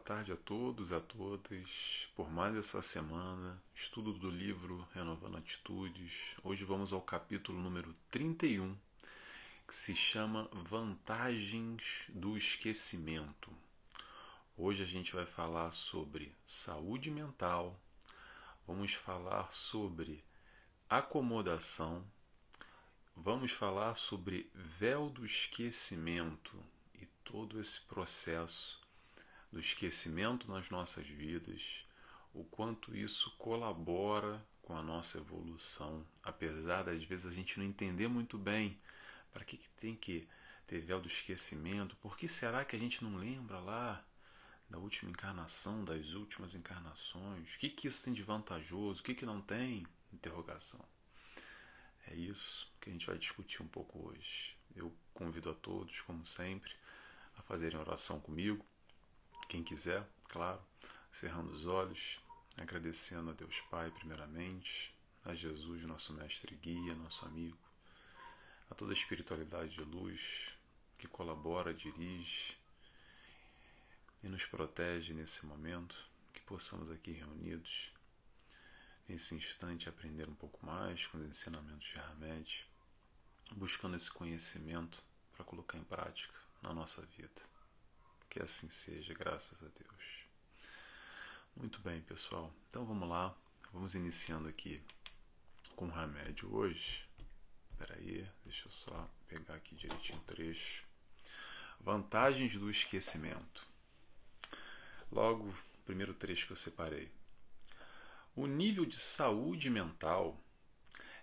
tarde a todos e a todas por mais essa semana, estudo do livro Renovando Atitudes. Hoje vamos ao capítulo número 31, que se chama Vantagens do Esquecimento. Hoje a gente vai falar sobre saúde mental, vamos falar sobre acomodação, vamos falar sobre véu do esquecimento e todo esse processo do esquecimento nas nossas vidas, o quanto isso colabora com a nossa evolução, apesar das vezes a gente não entender muito bem para que tem que ter véu do esquecimento, por que será que a gente não lembra lá da última encarnação, das últimas encarnações, o que isso tem de vantajoso, o que não tem? Interrogação. É isso que a gente vai discutir um pouco hoje. Eu convido a todos, como sempre, a fazerem oração comigo. Quem quiser, claro, cerrando os olhos, agradecendo a Deus Pai primeiramente, a Jesus, nosso mestre e guia, nosso amigo, a toda a espiritualidade de luz que colabora, dirige e nos protege nesse momento, que possamos aqui reunidos, nesse instante, aprender um pouco mais com os ensinamentos de Hamed, buscando esse conhecimento para colocar em prática na nossa vida. Que assim seja, graças a Deus. Muito bem, pessoal. Então vamos lá. Vamos iniciando aqui com o remédio hoje. Espera aí, deixa eu só pegar aqui direitinho o trecho. Vantagens do esquecimento. Logo, o primeiro trecho que eu separei. O nível de saúde mental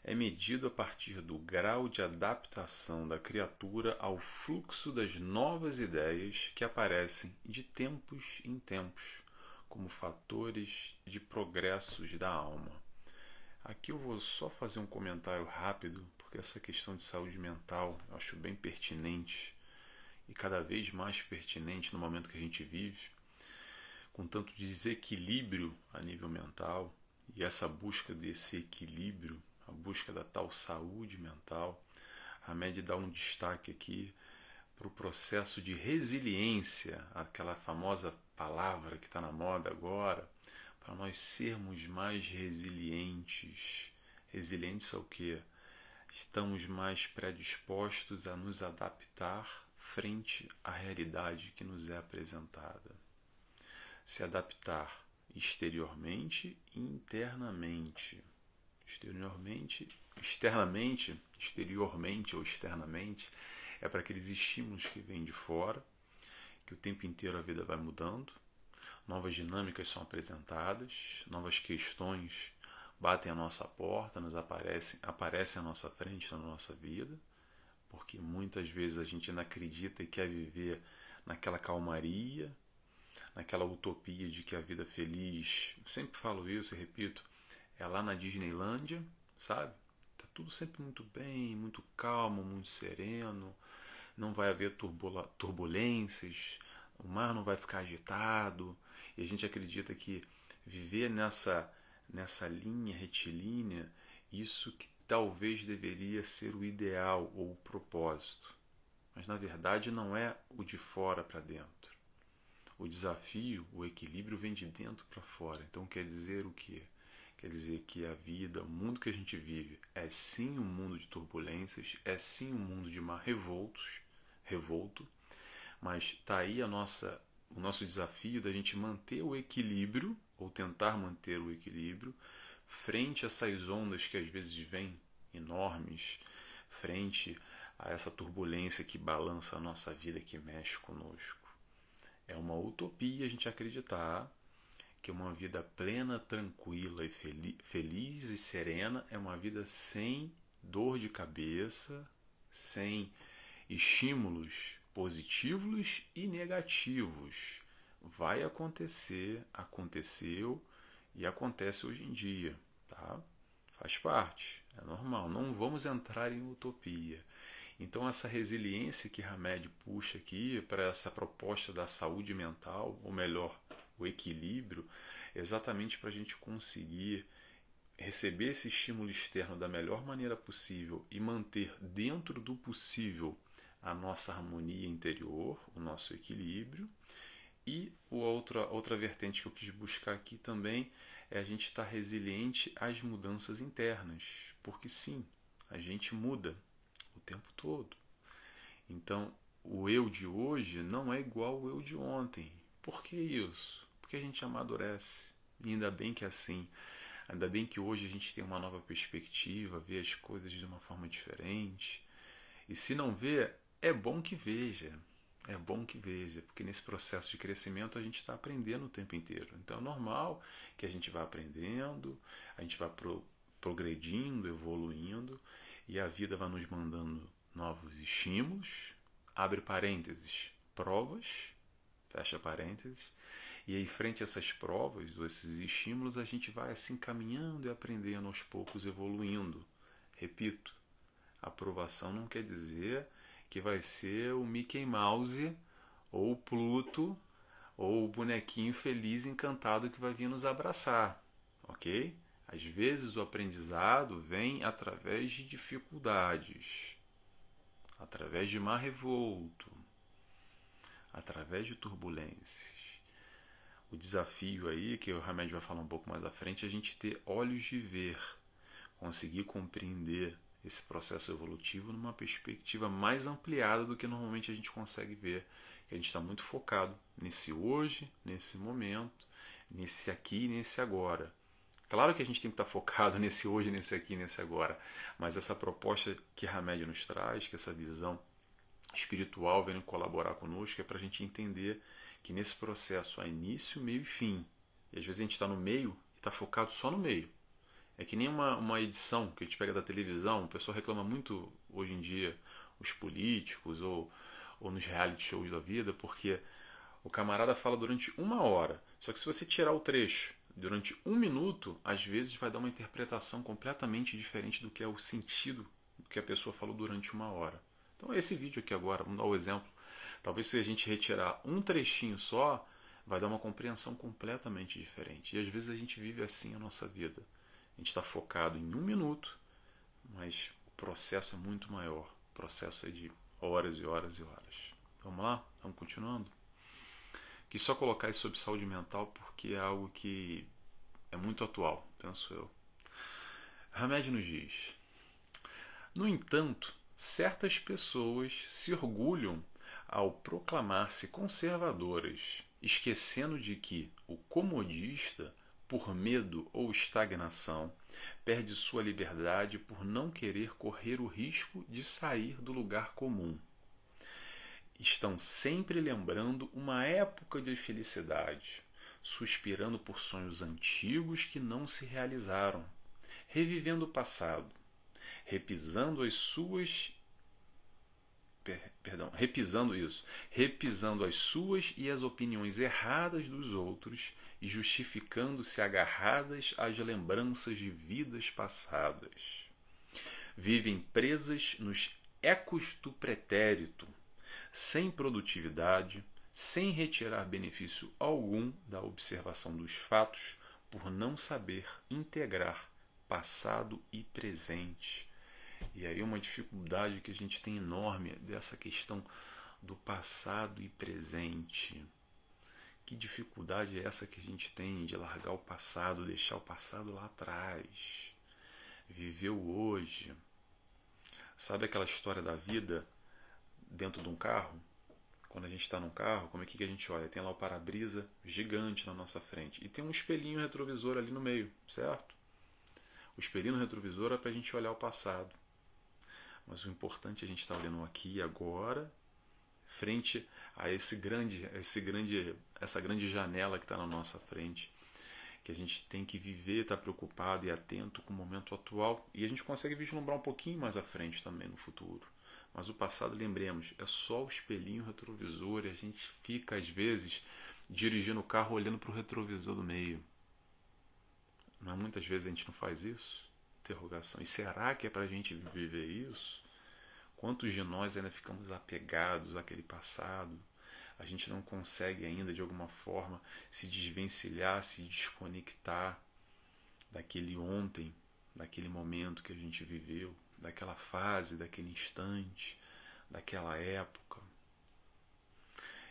é medido a partir do grau de adaptação da criatura ao fluxo das novas ideias que aparecem de tempos em tempos, como fatores de progressos da alma. Aqui eu vou só fazer um comentário rápido, porque essa questão de saúde mental eu acho bem pertinente e cada vez mais pertinente no momento que a gente vive, com tanto desequilíbrio a nível mental e essa busca desse equilíbrio, a busca da tal saúde mental. A Hamed dá um destaque aqui para o processo de resiliência, aquela famosa palavra que está na moda agora, para nós sermos mais resilientes. Resilientes ao quê? Estamos mais predispostos a nos adaptar frente à realidade que nos é apresentada. Se adaptar exteriormente e internamente. Exteriormente ou externamente, é para aqueles estímulos que vêm de fora, que o tempo inteiro a vida vai mudando, novas dinâmicas são apresentadas, novas questões batem à nossa porta, aparecem à nossa frente na nossa vida, porque muitas vezes a gente ainda acredita e quer viver naquela calmaria, naquela utopia de que a vida feliz, sempre falo isso e repito, é lá na Disneylândia, sabe? Tá tudo sempre muito bem, muito calmo, muito sereno, não vai haver turbulências, o mar não vai ficar agitado, e a gente acredita que viver nessa linha retilínea, isso que talvez deveria ser o ideal ou o propósito. Mas na verdade não é o de fora para dentro. O desafio, o equilíbrio vem de dentro para fora. Então quer dizer o quê? Quer dizer que a vida, o mundo que a gente vive, é sim um mundo de turbulências, é sim um mundo de mar revolto, mas está aí o nosso desafio da gente manter o equilíbrio, ou tentar manter o equilíbrio, frente a essas ondas que às vezes vêm enormes, frente a essa turbulência que balança a nossa vida, que mexe conosco. É uma utopia a gente acreditar que uma vida plena, tranquila e feliz e serena é uma vida sem dor de cabeça, sem estímulos positivos e negativos. Vai acontecer, aconteceu e acontece hoje em dia, tá? Faz parte, é normal. Não vamos entrar em utopia. Então essa resiliência que Hamed puxa aqui para essa proposta da saúde mental, ou melhor, o equilíbrio, exatamente para a gente conseguir receber esse estímulo externo da melhor maneira possível e manter dentro do possível a nossa harmonia interior, o nosso equilíbrio, E outra vertente que eu quis buscar aqui também é a gente estar resiliente às mudanças internas. Porque sim, a gente muda o tempo todo. Então, o eu de hoje não é igual ao eu de ontem. Por que isso? Porque a gente amadurece. E ainda bem que é assim. Ainda bem que hoje a gente tem uma nova perspectiva, vê as coisas de uma forma diferente. E se não vê, é bom que veja. É bom que veja, porque nesse processo de crescimento a gente está aprendendo o tempo inteiro. Então é normal que a gente vá aprendendo, a gente vá progredindo, evoluindo, e a vida vai nos mandando novos estímulos, abre parênteses, provas, fecha parênteses, e aí frente a essas provas, ou esses estímulos, a gente vai assim caminhando e aprendendo aos poucos, evoluindo. Repito, aprovação não quer dizer que vai ser o Mickey Mouse ou o Pluto ou o bonequinho feliz encantado que vai vir nos abraçar, ok? Às vezes o aprendizado vem através de dificuldades, através de mar revolto, através de turbulências. O desafio aí, que o Hamed vai falar um pouco mais à frente, é a gente ter olhos de ver, conseguir compreender esse processo evolutivo numa perspectiva mais ampliada do que normalmente a gente consegue ver. Que a gente está muito focado nesse hoje, nesse momento, nesse aqui e nesse agora. Claro que a gente tem que estar focado nesse hoje, nesse aqui e nesse agora, mas essa proposta que Hamed nos traz, que essa visão espiritual vem colaborar conosco, é para a gente entender que nesse processo há início, meio e fim. E às vezes a gente está no meio e está focado só no meio. É que nem uma edição que a gente pega da televisão, o pessoal reclama muito hoje em dia, os políticos ou nos reality shows da vida, porque o camarada fala durante 1 hora. Só que se você tirar o trecho durante 1 minuto, às vezes vai dar uma interpretação completamente diferente do que é o sentido do que a pessoa falou durante 1 hora. Então esse vídeo aqui agora, vamos dar o exemplo. Talvez se a gente retirar um trechinho só, vai dar uma compreensão completamente diferente. E às vezes a gente vive assim a nossa vida. A gente está focado em 1 minuto, mas o processo é muito maior. O processo é de horas e horas e horas. Vamos lá? Vamos continuando? Quis só colocar isso sobre saúde mental porque é algo que é muito atual, penso eu. Hamed nos diz: no entanto, certas pessoas se orgulham ao proclamar-se conservadoras, esquecendo de que o comodista, por medo ou estagnação, perde sua liberdade por não querer correr o risco de sair do lugar comum. Estão sempre lembrando uma época de felicidade, suspirando por sonhos antigos que não se realizaram, revivendo o passado, repisando as suas repisando as suas e as opiniões erradas dos outros e justificando-se agarradas às lembranças de vidas passadas. Vivem presas nos ecos do pretérito, sem produtividade, sem retirar benefício algum da observação dos fatos, por não saber integrar passado e presente. E aí uma dificuldade que a gente tem enorme dessa questão do passado e presente. Que dificuldade é essa que a gente tem de largar o passado, deixar o passado lá atrás, viver o hoje? Sabe aquela história da vida dentro de um carro? Quando a gente está num carro, como é que a gente olha? Tem lá o para-brisa gigante na nossa frente e tem um espelhinho retrovisor ali no meio, certo? O espelhinho retrovisor é para a gente olhar o passado. Mas o importante é a gente estar olhando aqui e agora, frente a essa grande janela que está na nossa frente, que a gente tem que viver, estar preocupado e atento com o momento atual, e a gente consegue vislumbrar um pouquinho mais à frente também no futuro. Mas o passado, lembremos, é só o espelhinho retrovisor, e a gente fica às vezes dirigindo o carro olhando para o retrovisor do meio. Mas muitas vezes a gente não faz isso? Interrogação. E será que é para a gente viver isso? Quantos de nós ainda ficamos apegados àquele passado? A gente não consegue ainda, de alguma forma, se desvencilhar, se desconectar daquele ontem, daquele momento que a gente viveu, daquela fase, daquele instante, daquela época.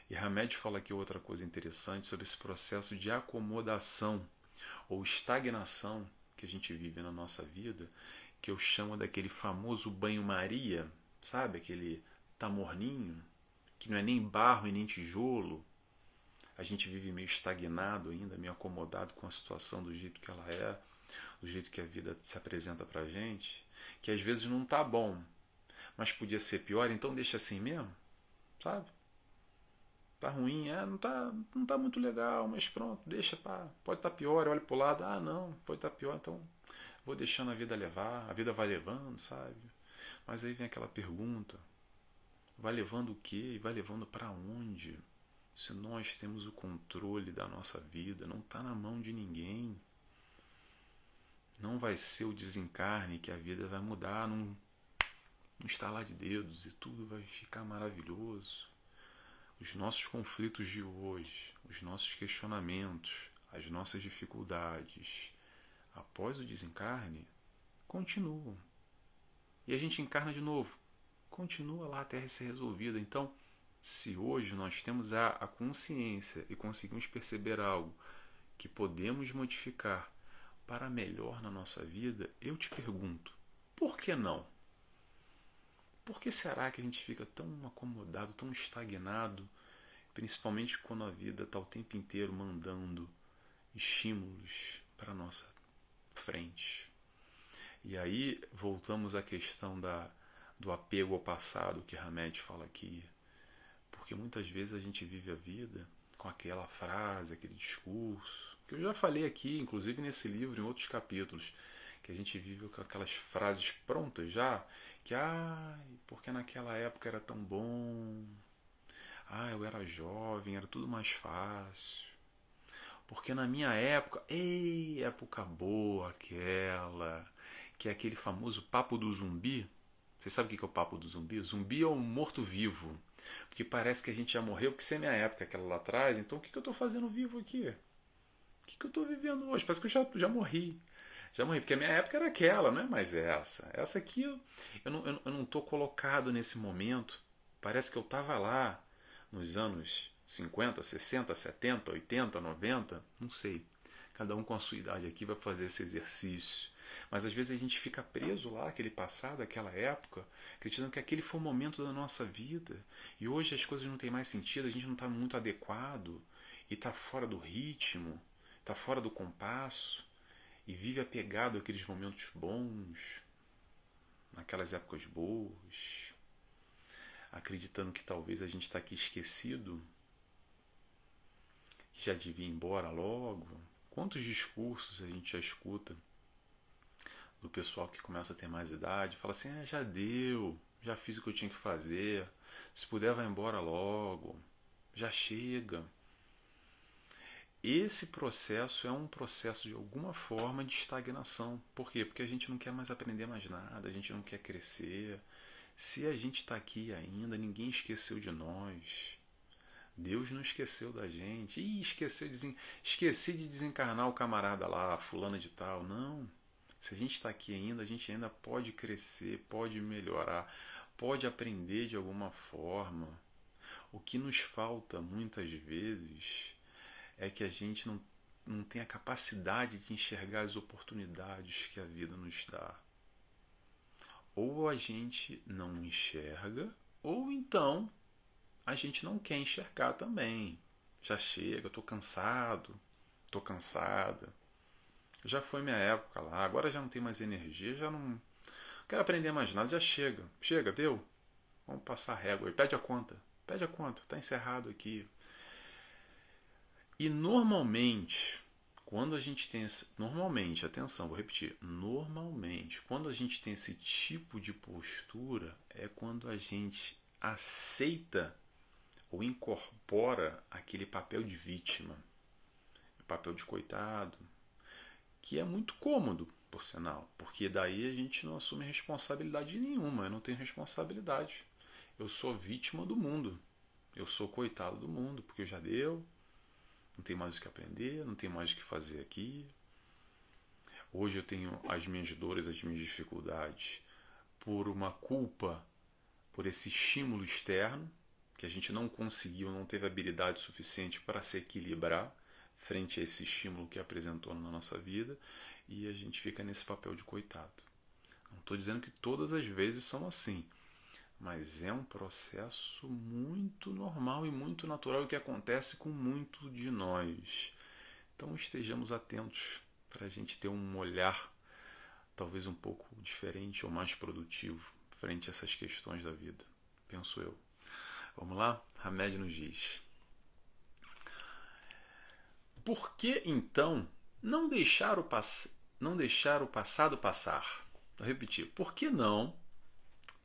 E Hamed fala aqui outra coisa interessante sobre esse processo de acomodação ou estagnação que a gente vive na nossa vida, que eu chamo daquele famoso banho-maria, sabe? Aquele tá morninho, que não é nem barro e nem tijolo. A gente vive meio estagnado ainda, meio acomodado com a situação do jeito que ela é, do jeito que a vida se apresenta pra gente, que às vezes não tá bom, mas podia ser pior, então deixa assim mesmo, sabe? Tá ruim, não tá muito legal, mas pronto, deixa, pá, pode estar pior, olha pro lado, ah não, pode estar pior, então vou deixando a vida levar, a vida vai levando, sabe? Mas aí vem aquela pergunta, vai levando o quê e vai levando para onde? Se nós temos o controle da nossa vida, não está na mão de ninguém. Não vai ser o desencarne que a vida vai mudar num estalar de dedos e tudo vai ficar maravilhoso. Os nossos conflitos de hoje, os nossos questionamentos, as nossas dificuldades, após o desencarne, continuam. E a gente encarna de novo. Continua lá até ser resolvida. Então, se hoje nós temos a consciência e conseguimos perceber algo que podemos modificar para melhor na nossa vida, eu te pergunto, por que não? Por que será que a gente fica tão acomodado, tão estagnado, principalmente quando a vida está o tempo inteiro mandando estímulos para a nossa frente? E aí voltamos à questão do apego ao passado que Hamed fala aqui. Porque muitas vezes a gente vive a vida com aquela frase, aquele discurso, que eu já falei aqui, inclusive nesse livro, em outros capítulos, que a gente vive com aquelas frases prontas já, que, porque naquela época era tão bom, eu era jovem, era tudo mais fácil, porque na minha época, época boa aquela, que é aquele famoso papo do zumbi. Você sabe o que é o papo do zumbi? O zumbi é um morto-vivo. Porque parece que a gente já morreu, porque se é minha época, aquela lá atrás, então o que eu estou fazendo vivo aqui? O que eu estou vivendo hoje? Parece que eu já morri. Já morri, porque a minha época era aquela, não é mais essa. Essa aqui eu não estou colocado nesse momento. Parece que eu estava lá nos anos 50, 60, 70, 80, 90, não sei. Cada um com a sua idade aqui vai fazer esse exercício. Mas às vezes a gente fica preso lá, aquele passado, aquela época, acreditando que aquele foi o momento da nossa vida. E hoje as coisas não têm mais sentido, a gente não está muito adequado, e está fora do ritmo, está fora do compasso, e vive apegado àqueles momentos bons, naquelas épocas boas, acreditando que talvez a gente está aqui esquecido, que já devia ir embora logo. Quantos discursos a gente já escuta do pessoal que começa a ter mais idade, fala assim, já deu, já fiz o que eu tinha que fazer, se puder vai embora logo, já chega. Esse processo é um processo de alguma forma de estagnação. Por quê? Porque a gente não quer mais aprender mais nada, a gente não quer crescer. Se a gente está aqui ainda, ninguém esqueceu de nós. Deus não esqueceu da gente. Esqueci de desencarnar o camarada lá, fulano de tal. Não. Se a gente está aqui ainda, a gente ainda pode crescer, pode melhorar, pode aprender de alguma forma. O que nos falta muitas vezes é que a gente não tem a capacidade de enxergar as oportunidades que a vida nos dá. Ou a gente não enxerga, ou então a gente não quer enxergar também. Já chega, estou cansado, estou cansada. Já foi minha época lá, agora já não tem mais energia, já não quero aprender mais nada, já chega. Chega, deu? Vamos passar a régua aí, pede a conta, está encerrado aqui. E normalmente, quando a gente tem esse, normalmente, atenção, vou repetir, normalmente, quando a gente tem esse tipo de postura, é quando a gente aceita ou incorpora aquele papel de vítima, o papel de coitado, que é muito cômodo, por sinal, porque daí a gente não assume responsabilidade nenhuma, eu não tenho responsabilidade. Eu sou vítima do mundo, eu sou coitado do mundo, porque já deu, não tem mais o que aprender, não tem mais o que fazer aqui. Hoje eu tenho as minhas dores, as minhas dificuldades por uma culpa, por esse estímulo externo, que a gente não conseguiu, não teve habilidade suficiente para se equilibrar frente a esse estímulo que apresentou na nossa vida, e a gente fica nesse papel de coitado. Não estou dizendo que todas as vezes são assim, mas é um processo muito normal e muito natural que acontece com muito de nós. Então estejamos atentos para a gente ter um olhar talvez um pouco diferente ou mais produtivo frente a essas questões da vida, penso eu. Vamos lá? Hamed nos diz: por que então não deixar o passado passar? Vou repetir. Por que não?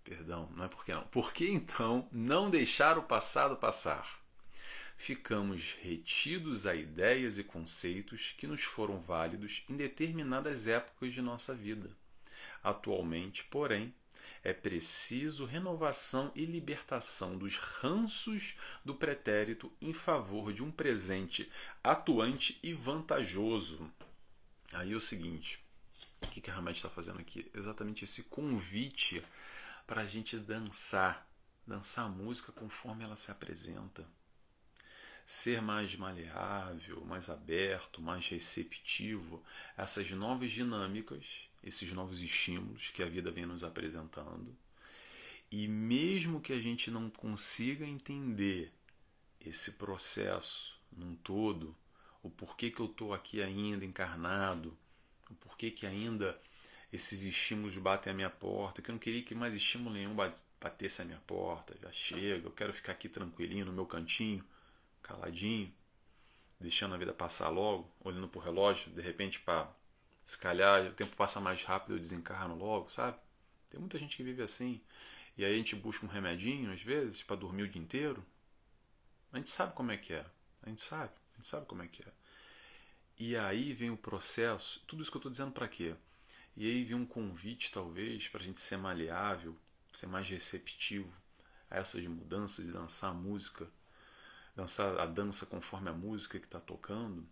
Perdão, não é por que não. Por que então não deixar o passado passar? Ficamos retidos a ideias e conceitos que nos foram válidos em determinadas épocas de nossa vida. Atualmente, porém, é preciso renovação e libertação dos ranços do pretérito em favor de um presente atuante e vantajoso. Aí é o seguinte, o que a Hamed está fazendo aqui? Exatamente esse convite para a gente dançar a música conforme ela se apresenta. Ser mais maleável, mais aberto, mais receptivo a essas novas dinâmicas, esses novos estímulos que a vida vem nos apresentando. E mesmo que a gente não consiga entender esse processo num todo, o porquê que eu estou aqui ainda encarnado, o porquê que ainda esses estímulos batem à minha porta, que eu não queria que mais estímulo nenhum batesse à minha porta, já chega, eu quero ficar aqui tranquilinho no meu cantinho, caladinho, deixando a vida passar logo, olhando pro relógio, de repente, se calhar o tempo passa mais rápido, eu desencarno logo, sabe? Tem muita gente que vive assim. E aí a gente busca um remedinho, às vezes, para dormir o dia inteiro. A gente sabe como é que é. A gente sabe como é que é. E aí vem o processo, tudo isso que eu estou dizendo para quê? E aí vem um convite, talvez, para a gente ser maleável, ser mais receptivo a essas mudanças e dançar a música, dançar a dança conforme a música que está tocando.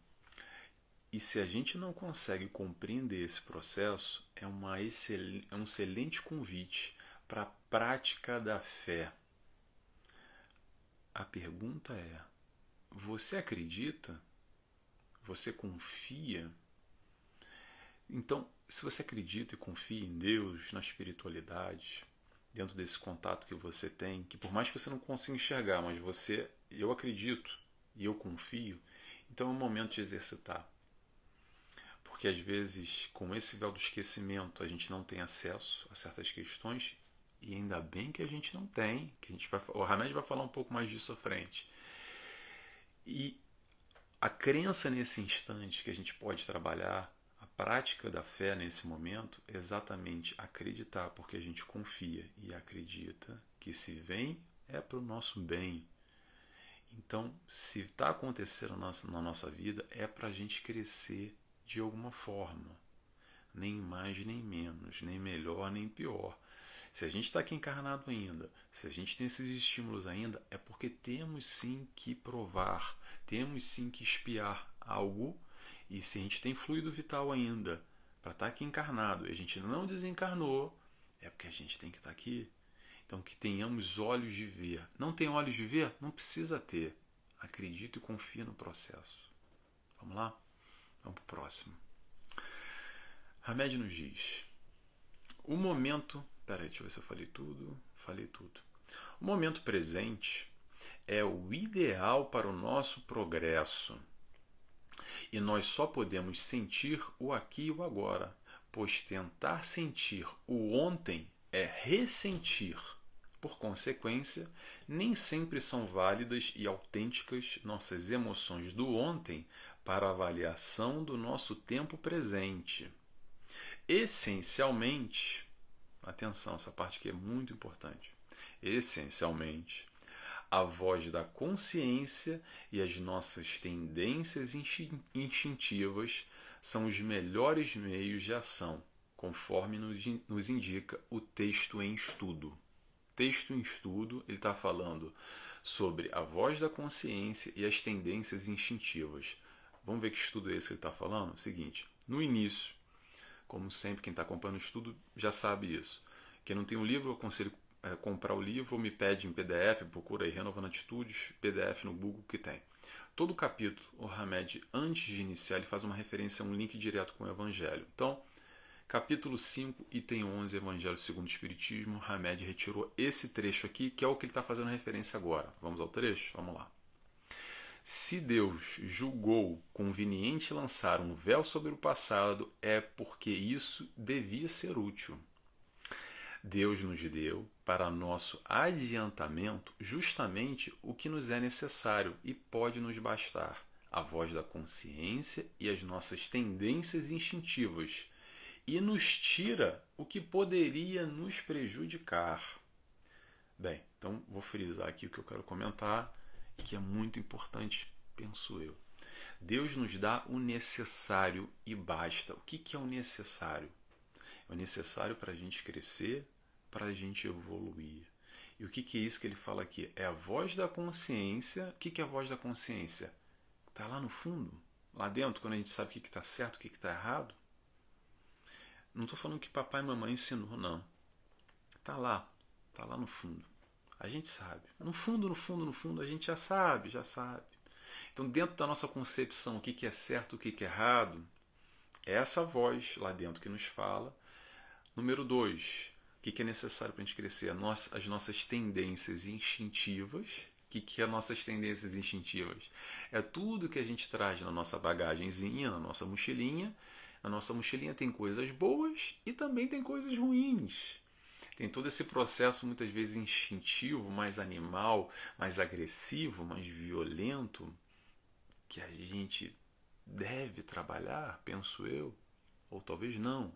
E se a gente não consegue compreender esse processo, é um excelente convite para a prática da fé. A pergunta é: você acredita? Você confia? Então, se você acredita e confia em Deus, na espiritualidade, dentro desse contato que você tem, que por mais que você não consiga enxergar, mas eu acredito e eu confio, então é um momento de exercitar. Porque às vezes, com esse véu do esquecimento, a gente não tem acesso a certas questões, e ainda bem que a gente não tem, o Hamed vai falar um pouco mais disso à frente. E a crença nesse instante que a gente pode trabalhar, a prática da fé nesse momento, é exatamente acreditar, porque a gente confia e acredita que se vem é para o nosso bem. Então, se está acontecendo na nossa vida, é para a gente crescer de alguma forma. Nem mais nem menos, nem melhor nem pior. Se a gente está aqui encarnado ainda, se a gente tem esses estímulos ainda, é porque temos sim que provar, temos sim que expiar algo. E se a gente tem fluido vital ainda para estar aqui encarnado e a gente não desencarnou, é porque a gente tem que estar aqui. Então que tenhamos olhos de ver. Não tem olhos de ver? Não precisa ter. Acredita e confia no processo. Vamos lá? Vamos para o próximo. Hamed nos diz: o momento... Peraí, deixa eu ver se eu falei tudo. Falei tudo. O momento presente é o ideal para o nosso progresso. E nós só podemos sentir o aqui e o agora, pois tentar sentir o ontem é ressentir. Por consequência, nem sempre são válidas e autênticas nossas emoções do ontem para a avaliação do nosso tempo presente. Essencialmente, atenção, essa parte aqui é muito importante. Essencialmente, a voz da consciência e as nossas tendências instintivas são os melhores meios de ação, conforme nos indica o texto em estudo. Texto em estudo, ele está falando sobre a voz da consciência e as tendências instintivas. Vamos ver que estudo é esse que ele está falando? Seguinte, no início, como sempre, quem está acompanhando o estudo já sabe isso. Quem não tem um livro, eu aconselho comprar o livro ou me pede em PDF, procura aí Renovando Atitudes, PDF no Google que tem. Todo capítulo, o Hamed, antes de iniciar, ele faz uma referência a um link direto com o Evangelho. Então, capítulo 5, item 11, Evangelho segundo o Espiritismo, Hamed retirou esse trecho aqui, que é o que ele está fazendo referência agora. Vamos ao trecho? Vamos lá. Se Deus julgou conveniente lançar um véu sobre o passado, é porque isso devia ser útil. Deus nos deu, para nosso adiantamento, justamente o que nos é necessário e pode nos bastar: a voz da consciência e as nossas tendências instintivas, e nos tira o que poderia nos prejudicar. Bem, então vou frisar aqui o que eu quero comentar, que é muito importante, penso eu. Deus nos dá o necessário e basta. O que é o necessário? É o necessário para a gente crescer, para a gente evoluir. E o que é isso que ele fala aqui? É a voz da consciência. O que é a voz da consciência? Está lá no fundo, lá dentro, quando a gente sabe o que está certo, o que está errado. Não estou falando que papai e mamãe ensinou, não. Está lá no fundo. A gente sabe. No fundo, a gente já sabe. Então, dentro da nossa concepção, o que é certo, o que é errado, é essa voz lá dentro que nos fala. Número 2, o que é necessário para a gente crescer? As nossas tendências instintivas. O que é nossas tendências instintivas? É tudo que a gente traz na nossa bagagenzinha, na nossa mochilinha. Na nossa mochilinha tem coisas boas e também tem coisas ruins. Tem todo esse processo, muitas vezes instintivo, mais animal, mais agressivo, mais violento, que a gente deve trabalhar, penso eu, ou talvez não.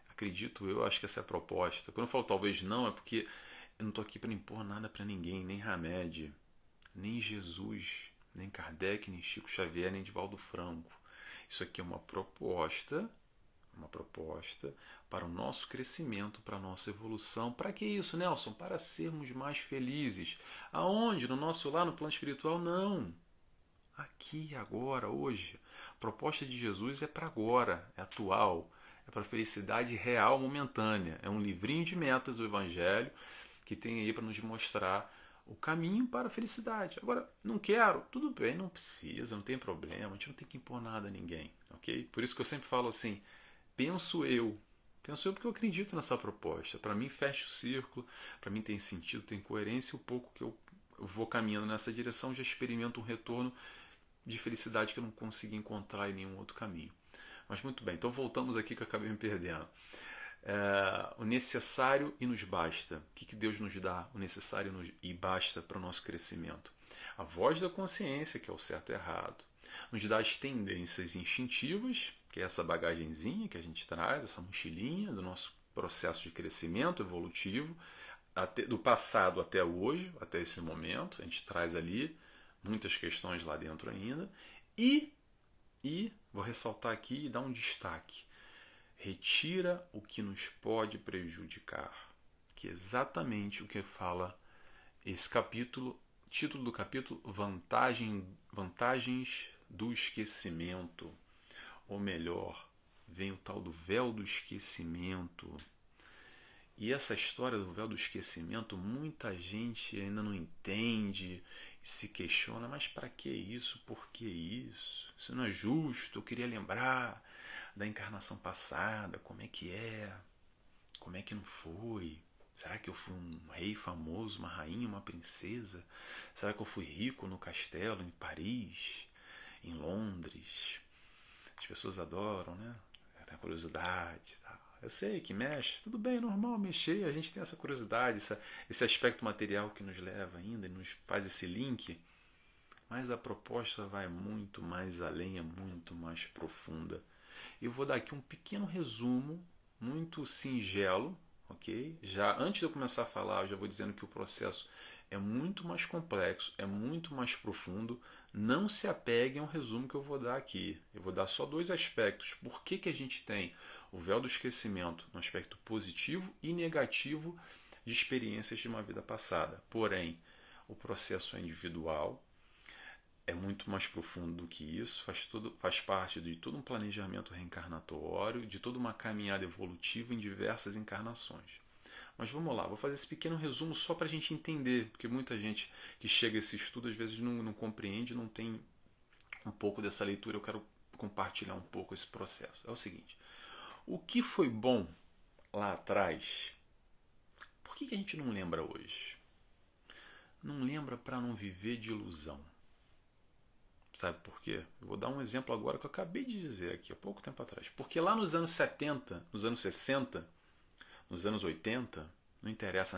Acredito eu, acho que essa é a proposta. Quando eu falo talvez não, é porque eu não estou aqui para impor nada para ninguém, nem Hamed, nem Jesus, nem Kardec, nem Chico Xavier, nem Divaldo Franco. Isso aqui é uma proposta para o nosso crescimento, para a nossa evolução. Para que isso, Nelson? Para sermos mais felizes. Aonde? No nosso lar, no plano espiritual? Não. Aqui, agora, hoje. A proposta de Jesus é para agora, é atual, é para a felicidade real, momentânea. É um livrinho de metas, o Evangelho, que tem aí para nos mostrar o caminho para a felicidade. Agora, não quero? Tudo bem, não precisa, não tem problema, a gente não tem que impor nada a ninguém, ok? Por isso que eu sempre falo assim, penso eu porque eu acredito nessa proposta. Para mim fecha o círculo, para mim tem sentido, tem coerência, e o pouco que eu vou caminhando nessa direção já experimento um retorno de felicidade que eu não consegui encontrar em nenhum outro caminho. Mas muito bem, então voltamos aqui que eu acabei me perdendo. O necessário e nos basta. O que Deus nos dá? O necessário e basta para o nosso crescimento. A voz da consciência, que é o certo e errado. Nos dá as tendências instintivas, que é essa bagagenzinha que a gente traz, essa mochilinha do nosso processo de crescimento evolutivo, do passado até hoje, até esse momento. A gente traz ali muitas questões lá dentro ainda. E vou ressaltar aqui e dar um destaque. Retira o que nos pode prejudicar, que é exatamente o que fala esse capítulo, título do capítulo, Vantagens do Esquecimento. Ou melhor, vem o tal do véu do esquecimento. E essa história do véu do esquecimento, muita gente ainda não entende e se questiona, mas para que isso? Por que isso? Isso não é justo, eu queria lembrar da encarnação passada, como é que é, como é que não foi, será que eu fui um rei famoso, uma rainha, uma princesa, será que eu fui rico no castelo, em Paris, em Londres, as pessoas adoram, né, tem a curiosidade, tá? Eu sei que mexe, tudo bem, é normal mexer, a gente tem essa curiosidade, esse aspecto material que nos leva ainda e nos faz esse link, mas a proposta vai muito mais além, é muito mais profunda. Eu vou dar aqui um pequeno resumo, muito singelo, ok? Já antes de eu começar a falar, eu já vou dizendo que o processo é muito mais complexo, é muito mais profundo. Não se apeguem ao resumo que eu vou dar aqui. Eu vou dar só 2 aspectos. Por que a gente tem o véu do esquecimento no aspecto positivo e negativo de experiências de uma vida passada? Porém, o processo é individual. É muito mais profundo do que isso, faz parte de todo um planejamento reencarnatório, de toda uma caminhada evolutiva em diversas encarnações. Mas vamos lá, vou fazer esse pequeno resumo só para a gente entender, porque muita gente que chega a esse estudo às vezes não compreende, não tem um pouco dessa leitura. Eu quero compartilhar um pouco esse processo. É o seguinte: o que foi bom lá atrás, por que a gente não lembra hoje? Não lembra para não viver de ilusão. Sabe por quê? Eu vou dar um exemplo agora que eu acabei de dizer aqui há pouco tempo atrás. Porque lá nos anos 70, nos anos 60, nos anos 80, não interessa,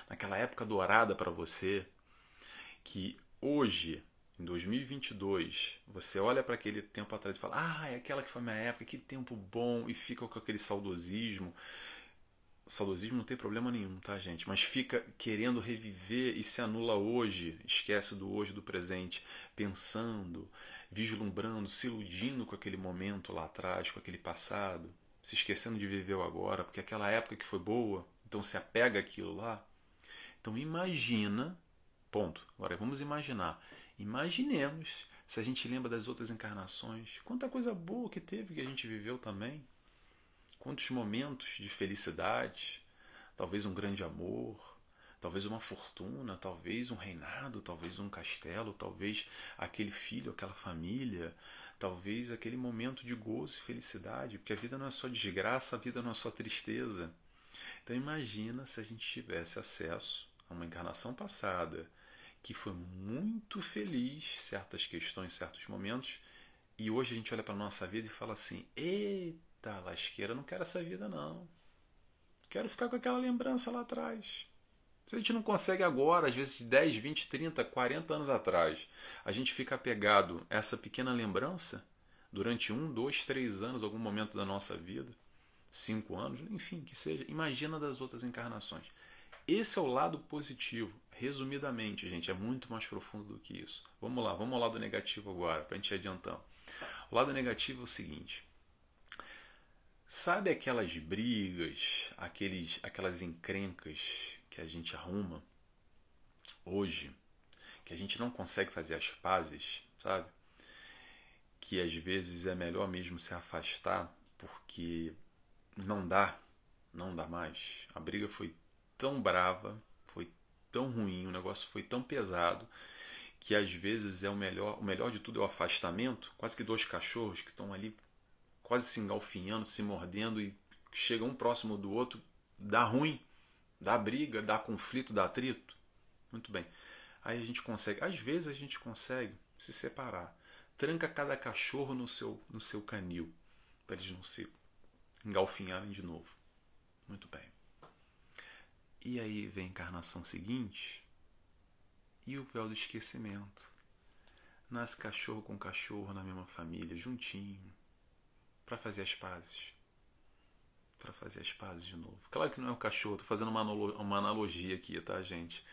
naquela época dourada para você, que hoje, em 2022, você olha para aquele tempo atrás e fala: ah, é aquela que foi minha época, que tempo bom, e fica com aquele saudosismo. Saudosismo não tem problema nenhum, tá, gente? Mas fica querendo reviver e se anula hoje, esquece do hoje, do presente, pensando, vislumbrando, se iludindo com aquele momento lá atrás, com aquele passado, se esquecendo de viver o agora, porque aquela época que foi boa, então se apega àquilo lá. Então imagina, ponto. Agora vamos imaginar. Imaginemos se a gente lembra das outras encarnações, quanta coisa boa que teve, que a gente viveu também. Quantos momentos de felicidade, talvez um grande amor, talvez uma fortuna, talvez um reinado, talvez um castelo, talvez aquele filho, aquela família, talvez aquele momento de gozo e felicidade, porque a vida não é só desgraça, a vida não é só tristeza. Então imagina se a gente tivesse acesso a uma encarnação passada que foi muito feliz, certas questões, certos momentos, e hoje a gente olha para a nossa vida e fala assim: eita lasqueira, não quero essa vida não. Quero ficar com aquela lembrança lá atrás. Se a gente não consegue agora, às vezes 10, 20, 30, 40 anos atrás, a gente fica apegado a essa pequena lembrança durante 1, 2, 3 anos, algum momento da nossa vida, 5 anos, enfim, que seja. Imagina das outras encarnações. Esse é o lado positivo. Resumidamente, gente, é muito mais profundo do que isso. Vamos lá, vamos ao lado negativo agora, para a gente ir adiantando. O lado negativo é o seguinte: sabe aquelas brigas, aquelas encrencas que a gente arruma hoje, que a gente não consegue fazer as pazes, sabe? Que às vezes é melhor mesmo se afastar, porque não dá mais. A briga foi tão brava, foi tão ruim, o negócio foi tão pesado, que às vezes o melhor de tudo é o afastamento. Quase que dois cachorros que estão ali quase se engalfinhando, se mordendo, e chega um próximo do outro, dá ruim, dá briga, dá conflito, dá atrito. Muito bem. Aí a gente consegue, às vezes a gente consegue se separar. Tranca cada cachorro no seu canil, para eles não se engalfinharem de novo. Muito bem. E aí vem a encarnação seguinte e o véu do esquecimento. Nasce cachorro com cachorro na mesma família, juntinho, para fazer as pazes. Para fazer as pazes de novo. Claro que não é o cachorro, estou fazendo uma analogia aqui, tá, gente?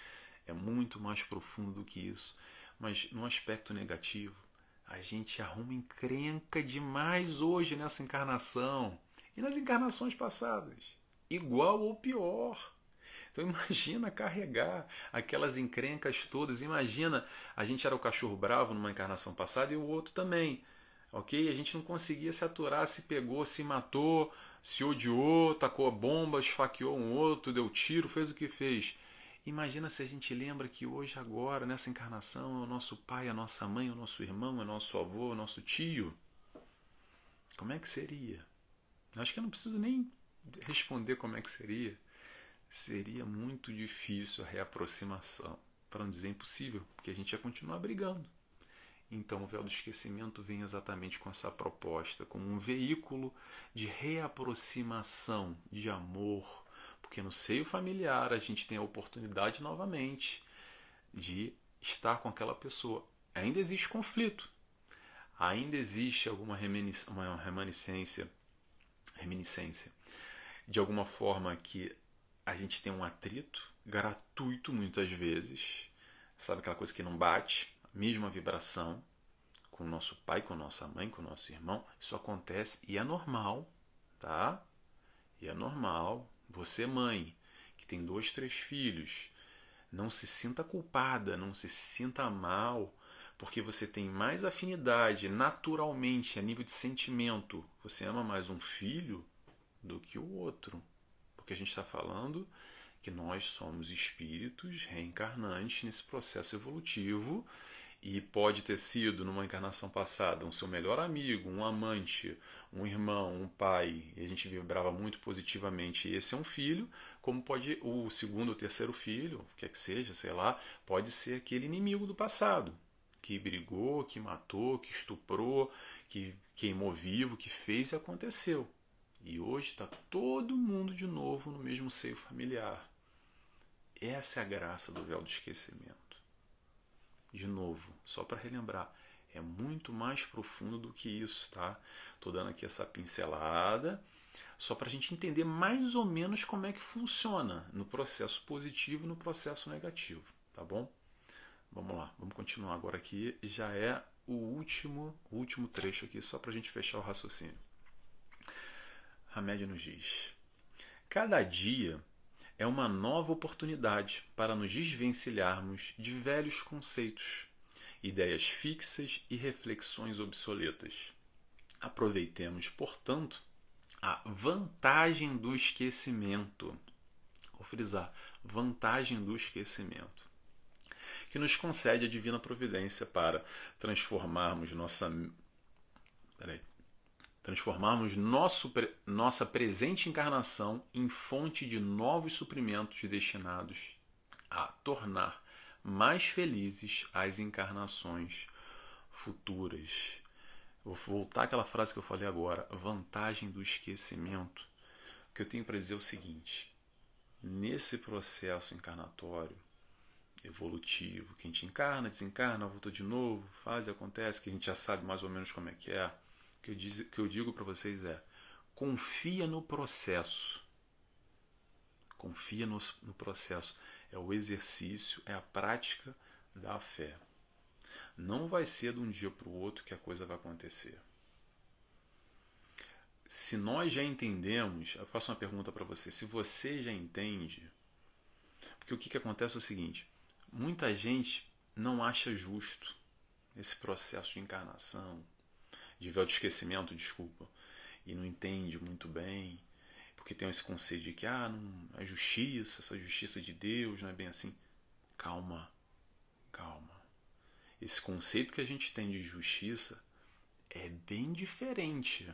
É muito mais profundo do que isso. Mas no aspecto negativo, a gente arruma encrenca demais hoje nessa encarnação e nas encarnações passadas. Igual ou pior. Então imagina carregar aquelas encrencas todas. Imagina, a gente era o cachorro bravo numa encarnação passada e o outro também. Ok? A gente não conseguia se aturar, se pegou, se matou, se odiou, tacou a bomba, esfaqueou um outro, deu tiro, fez o que fez. Imagina se a gente lembra que hoje, agora, nessa encarnação, é o nosso pai, a nossa mãe, o nosso irmão, é o nosso avô, o nosso tio. Como é que seria? Acho que eu não preciso nem responder como é que seria. Seria muito difícil a reaproximação, para não dizer impossível, porque a gente ia continuar brigando. Então o véu do esquecimento vem exatamente com essa proposta, como um veículo de reaproximação, de amor, porque no seio familiar a gente tem a oportunidade novamente de estar com aquela pessoa. Ainda existe conflito, ainda existe alguma reminiscência, de alguma forma que a gente tem um atrito gratuito muitas vezes, sabe aquela coisa que não bate, a mesma vibração com o nosso pai, com a nossa mãe, com o nosso irmão. Isso acontece e é normal, tá? E é normal. Você, mãe, que tem 2, 3 filhos, não se sinta culpada, não se sinta mal, porque você tem mais afinidade naturalmente, a nível de sentimento. Você ama mais um filho do que o outro. Porque a gente está falando que nós somos espíritos reencarnantes nesse processo evolutivo e pode ter sido numa encarnação passada um seu melhor amigo, um amante, um irmão, um pai, e a gente vibrava muito positivamente, e esse é um filho, como pode o segundo ou terceiro filho, o que é que seja, sei lá, pode ser aquele inimigo do passado, que brigou, que matou, que estuprou, que queimou vivo, que fez e aconteceu. E hoje está todo mundo de novo no mesmo seio familiar. Essa é a graça do véu do esquecimento. De novo, só para relembrar, é muito mais profundo do que isso, tá? Estou dando aqui essa pincelada, só para a gente entender mais ou menos como é que funciona no processo positivo e no processo negativo, tá bom? Vamos lá, vamos continuar agora aqui, já é o último trecho aqui, só para a gente fechar o raciocínio. Hamed nos diz: cada dia é uma nova oportunidade para nos desvencilharmos de velhos conceitos, ideias fixas e reflexões obsoletas. Aproveitemos, portanto, a vantagem do esquecimento. Vou frisar, vantagem do esquecimento, que nos concede a divina providência para transformarmos nossa presente encarnação em fonte de novos suprimentos destinados a tornar mais felizes as encarnações futuras. Vou voltar àquela frase que eu falei agora, vantagem do esquecimento. O que eu tenho para dizer é o seguinte: nesse processo encarnatório, evolutivo, que a gente encarna, desencarna, volta de novo, faz e acontece, que a gente já sabe mais ou menos como é que é, o que eu digo para vocês é: confia no processo. Confia no processo. É o exercício, é a prática da fé. Não vai ser de um dia para o outro que a coisa vai acontecer. Se nós já entendemos, eu faço uma pergunta para você: se você já entende, porque o que acontece é o seguinte: muita gente não acha justo esse processo de encarnação, de véu de esquecimento, desculpa, e não entende muito bem, porque tem esse conceito de que não é justiça, essa justiça de Deus não é bem assim. Calma, calma. Esse conceito que a gente tem de justiça é bem diferente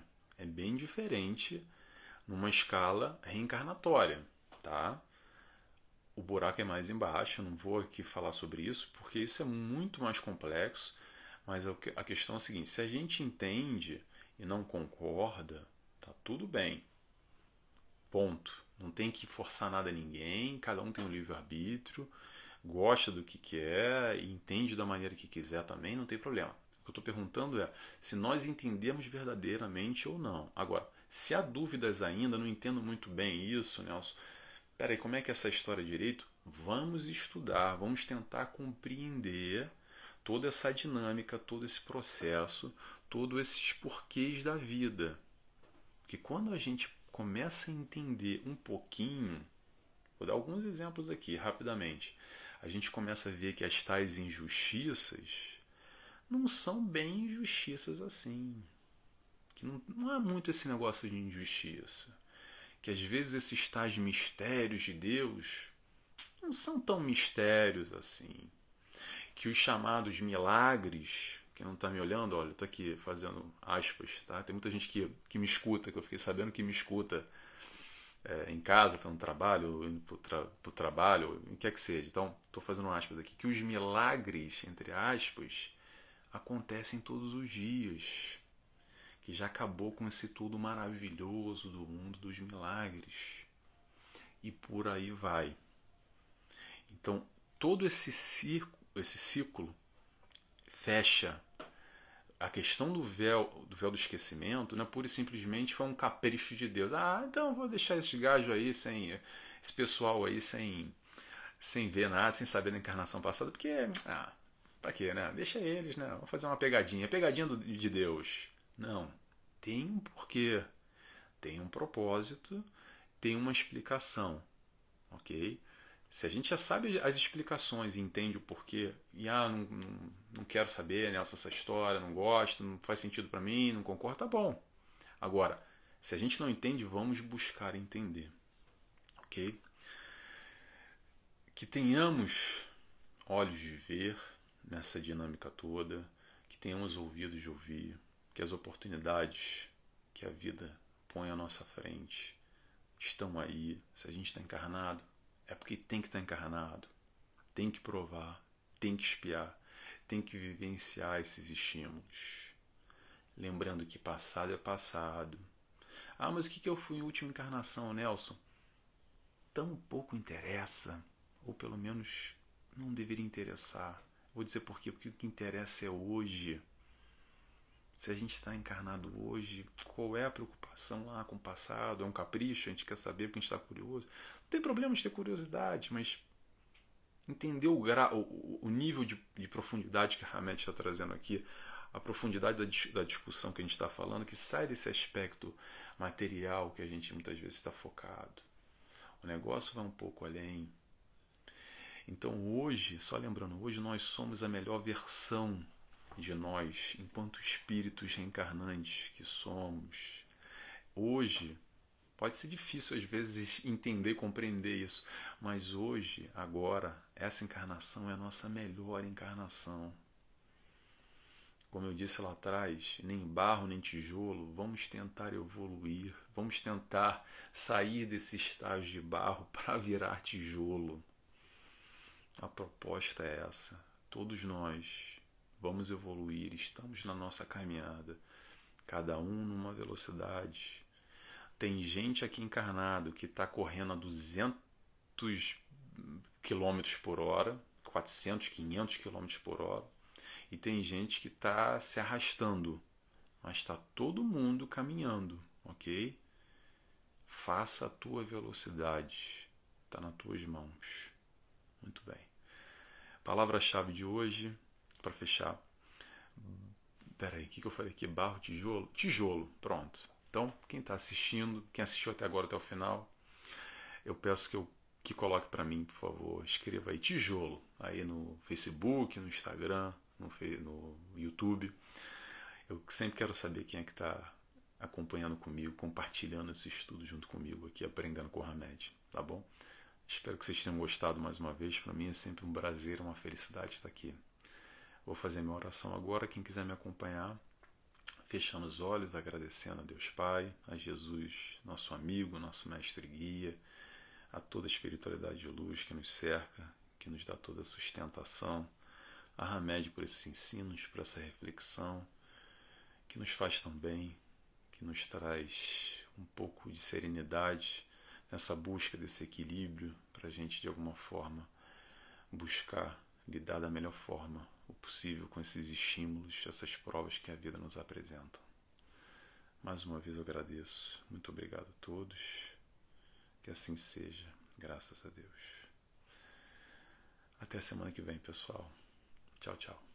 numa escala reencarnatória, tá? O buraco é mais embaixo, eu não vou aqui falar sobre isso, porque isso é muito mais complexo, mas a questão é a seguinte: se a gente entende e não concorda, tá tudo bem. Ponto. Não tem que forçar nada a ninguém, cada um tem um livre-arbítrio, gosta do que quer e entende da maneira que quiser também, não tem problema. O que eu estou perguntando é se nós entendemos verdadeiramente ou não. Agora, se há dúvidas ainda, não entendo muito bem isso, Nelson. Peraí, como é que é essa história direito? Vamos estudar, vamos tentar compreender toda essa dinâmica, todo esse processo, todos esses porquês da vida. Porque quando a gente começa a entender um pouquinho, vou dar alguns exemplos aqui rapidamente, a gente começa a ver que as tais injustiças não são bem injustiças assim. Que não há muito esse negócio de injustiça. Que às vezes esses tais mistérios de Deus não são tão mistérios assim. Que os chamados milagres, quem não está me olhando, olha, eu estou aqui fazendo aspas, tá? Tem muita gente que me escuta, que eu fiquei sabendo que me escuta em casa, fazendo trabalho, indo para o trabalho, o que é que seja. Então, estou fazendo aspas aqui, que os milagres, entre aspas, acontecem todos os dias. Que já acabou com esse tudo maravilhoso do mundo dos milagres. E por aí vai. Então, todo esse ciclo fecha. A questão do véu do esquecimento não é pura e simplesmente foi um capricho de Deus. Então vou deixar esse gajo aí esse pessoal aí sem ver nada, sem saber da encarnação passada, porque pra quê, né? Deixa eles, né? Vamos fazer uma pegadinha, pegadinha de Deus. Não, tem um porquê, tem um propósito, tem uma explicação, ok? Se a gente já sabe as explicações e entende o porquê, e não quero saber, né, essa história, não gosto, não faz sentido para mim, não concordo, tá bom. Agora, se a gente não entende, vamos buscar entender, ok? que tenhamos olhos de ver nessa dinâmica toda, que tenhamos ouvidos de ouvir, que as oportunidades que a vida põe à nossa frente estão aí. Se a gente está encarnado, é porque tem que estar encarnado, tem que provar, tem que espiar, tem que vivenciar esses estímulos. Lembrando que passado é passado. Ah, mas o que eu fui em última encarnação, Nelson? Tão pouco interessa, ou pelo menos não deveria interessar. Vou dizer por quê, porque o que interessa é hoje. Se a gente está encarnado hoje, qual é a preocupação lá com o passado? É um capricho? A gente quer saber porque a gente está curioso? Não tem problema de ter curiosidade, mas entender o nível de profundidade que a Hamed está trazendo aqui, a profundidade da discussão que a gente está falando, que sai desse aspecto material que a gente muitas vezes está focado. O negócio vai um pouco além. Então hoje, só lembrando, hoje nós somos a melhor versão de nós, enquanto espíritos reencarnantes que somos. Hoje, pode ser difícil às vezes entender, compreender isso, mas hoje, agora, essa encarnação é a nossa melhor encarnação. Como eu disse lá atrás, nem barro nem tijolo, vamos tentar evoluir, vamos tentar sair desse estágio de barro para virar tijolo. A proposta é essa. Todos nós vamos evoluir, estamos na nossa caminhada, cada um numa velocidade. Tem gente aqui encarnado que está correndo a 200 km por hora, 400, 500 km por hora, e tem gente que está se arrastando, mas está todo mundo caminhando, ok? Faça a tua velocidade, está nas tuas mãos. Muito bem. Palavra-chave de hoje, para fechar. Peraí, o que eu falei aqui? Barro, tijolo? Tijolo, pronto. Então, quem está assistindo, quem assistiu até agora, até o final, eu peço que coloque para mim, por favor, escreva aí tijolo, aí no Facebook, no Instagram, no YouTube. Eu sempre quero saber quem é que está acompanhando comigo, compartilhando esse estudo junto comigo aqui, aprendendo com o Hamed, tá bom? Espero que vocês tenham gostado mais uma vez. Para mim é sempre um prazer, uma felicidade estar aqui. Vou fazer minha oração agora. Quem quiser me acompanhar, fechando os olhos, agradecendo a Deus Pai, a Jesus, nosso amigo, nosso mestre e guia, a toda a espiritualidade de luz que nos cerca, que nos dá toda a sustentação, a Hamed por esses ensinos, por essa reflexão, que nos faz tão bem, que nos traz um pouco de serenidade nessa busca desse equilíbrio para a gente de alguma forma buscar lidar da melhor forma o possível com esses estímulos, essas provas que a vida nos apresenta. Mais uma vez eu agradeço. Muito obrigado a todos. Que assim seja. Graças a Deus. Até a semana que vem, pessoal. Tchau, tchau.